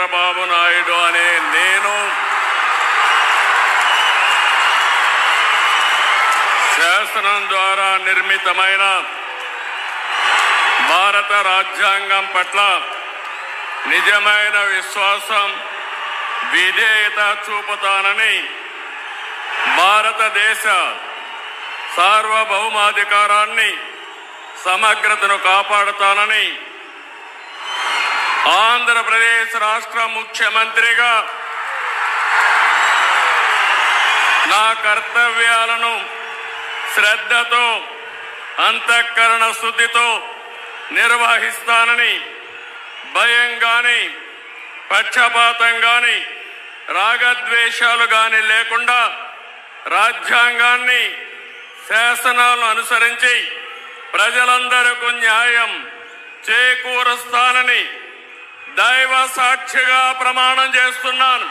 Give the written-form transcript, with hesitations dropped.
చంద్రబాబు నాయుడు అనే నేను శాసనం ద్వారా నిర్మితమైన భారత రాజ్యాంగం పట్ల నిజమైన విశ్వాసం, విధేయత చూపుతానని, భారతదేశ సార్వభౌమాధికారాన్ని, సమగ్రతను కాపాడుతానని ఆంధ్రప్రదేశ్ రాష్ట్ర ముఖ్యమంత్రిగా నా కర్తవ్యాలను శ్రద్ధతో, అంతఃకరణ శుద్ధితో నిర్వహిస్తానని, భయం గాని, పక్షపాతం గాని, రాగద్వేషాలు గాని లేకుండా రాజ్యాంగాన్ని, శాసనాలను అనుసరించి ప్రజలందరికీ న్యాయం చేకూరుస్తానని దైవ సాక్షిగా ప్రమాణం చేస్తున్నాను.